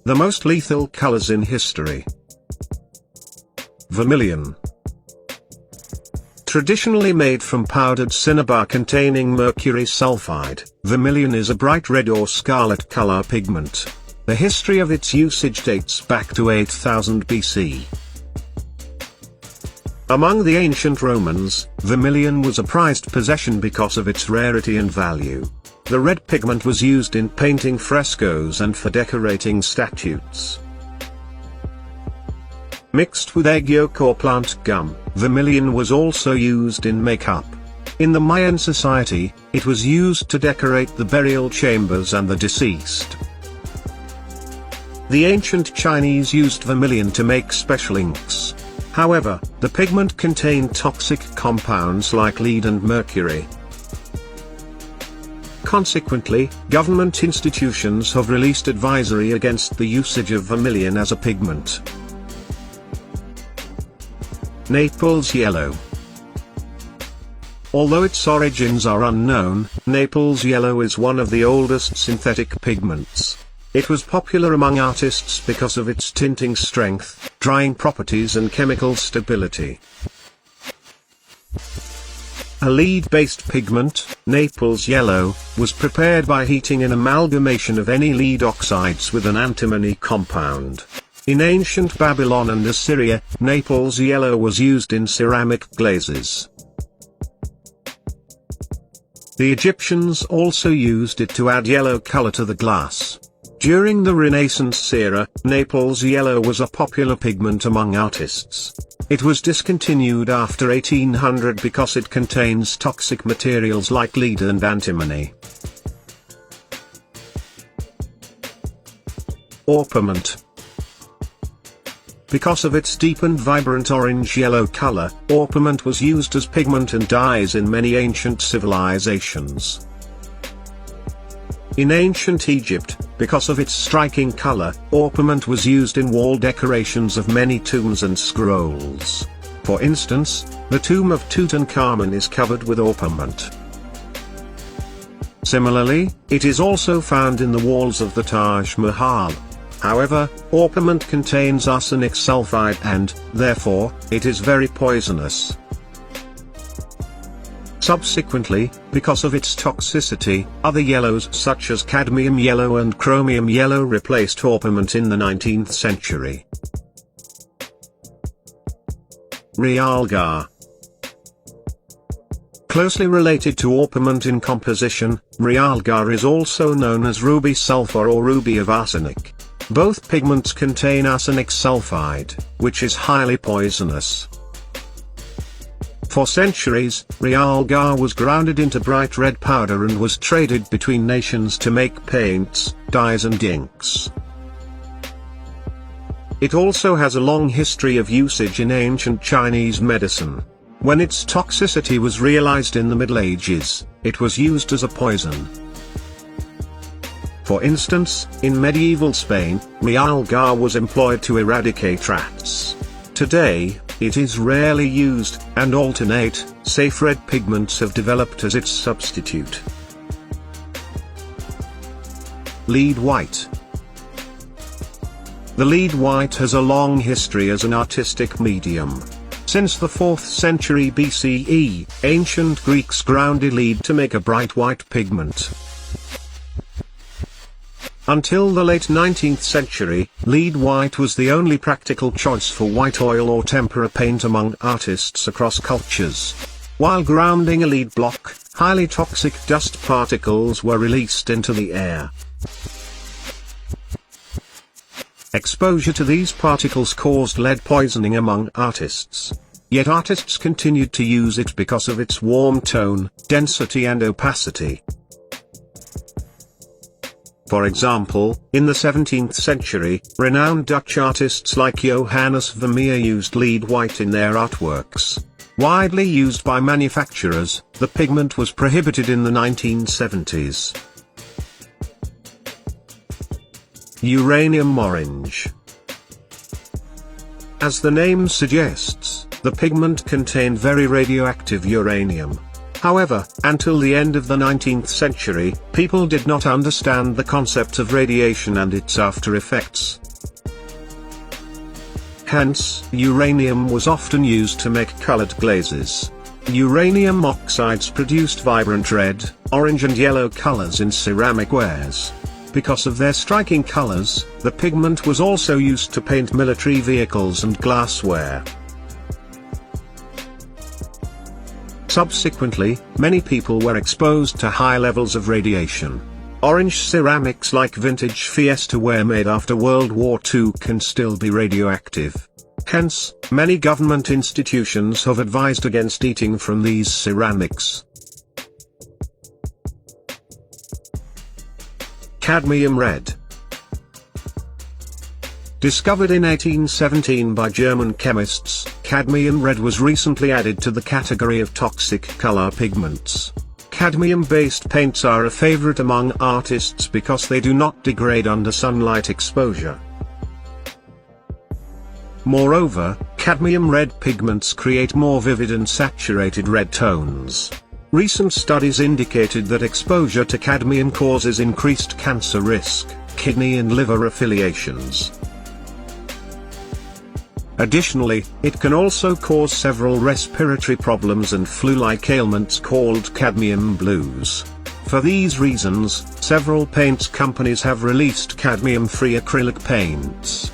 The most lethal colors in history. Vermilion. Traditionally made from powdered cinnabar containing mercury sulfide, vermilion is a bright red or scarlet color pigment. The history of its usage dates back to 8000 BC. Among the ancient Romans, vermilion was a prized possession because of its rarity and value. The red pigment was used in painting frescoes and for decorating statues. Mixed with egg yolk or plant gum, vermilion was also used in makeup. In the Mayan society, it was used to decorate the burial chambers and the deceased. The ancient Chinese used vermilion to make special inks. However, the pigment contained toxic compounds like lead and mercury. Consequently, government institutions have released advisory against the usage of vermilion as a pigment. Naples yellow. Although its origins are unknown, Naples yellow is one of the oldest synthetic pigments. It was popular among artists because of its tinting strength, drying properties and chemical stability. A lead-based pigment, Naples yellow, was prepared by heating an amalgamation of any lead oxides with an antimony compound. In ancient Babylon and Assyria, Naples yellow was used in ceramic glazes. The Egyptians also used it to add yellow color to the glass. During the Renaissance era, Naples yellow was a popular pigment among artists. It was discontinued after 1800 because it contains toxic materials like lead and antimony. Orpiment. Because of its deep and vibrant orange-yellow color, orpiment was used as pigment and dyes in many ancient civilizations. In ancient Egypt, because of its striking color, orpiment was used in wall decorations of many tombs and scrolls. For instance, the tomb of Tutankhamun is covered with orpiment. Similarly, it is also found in the walls of the Taj Mahal. However, orpiment contains arsenic sulfide and, therefore, it is very poisonous. Subsequently, because of its toxicity, other yellows such as cadmium yellow and chromium yellow replaced orpiment in the 19th century. Realgar. Closely related to orpiment in composition, realgar is also known as ruby sulfur or ruby of arsenic. Both pigments contain arsenic sulfide, which is highly poisonous. For centuries, realgar was grounded into bright red powder and was traded between nations to make paints, dyes and inks. It also has a long history of usage in ancient Chinese medicine. When its toxicity was realized in the Middle Ages, it was used as a poison. For instance, in medieval Spain, realgar was employed to eradicate rats. Today, it is rarely used, and alternate, safe red pigments have developed as its substitute. Lead white. The lead white has a long history as an artistic medium. Since the 4th century BCE, ancient Greeks ground lead to make a bright white pigment. Until the late 19th century, lead white was the only practical choice for white oil or tempera paint among artists across cultures. While grounding a lead block, highly toxic dust particles were released into the air. Exposure to these particles caused lead poisoning among artists. Yet artists continued to use it because of its warm tone, density and opacity. For example, in the 17th century, renowned Dutch artists like Johannes Vermeer used lead white in their artworks. Widely used by manufacturers, the pigment was prohibited in the 1970s. Uranium orange. As the name suggests, the pigment contained very radioactive uranium. However, until the end of the 19th century, people did not understand the concept of radiation and its after effects. Hence, uranium was often used to make colored glazes. Uranium oxides produced vibrant red, orange and yellow colors in ceramic wares. Because of their striking colors, the pigment was also used to paint military vehicles and glassware. Subsequently, many people were exposed to high levels of radiation. Orange ceramics like vintage Fiesta ware made after World War II can still be radioactive. Hence, many government institutions have advised against eating from these ceramics. Cadmium red. Discovered in 1817 by German chemists, cadmium red was recently added to the category of toxic color pigments. Cadmium-based paints are a favorite among artists because they do not degrade under sunlight exposure. Moreover, cadmium red pigments create more vivid and saturated red tones. Recent studies indicated that exposure to cadmium causes increased cancer risk, kidney and liver affiliations. Additionally, it can also cause several respiratory problems and flu-like ailments called cadmium blues. For these reasons, several paints companies have released cadmium-free acrylic paints.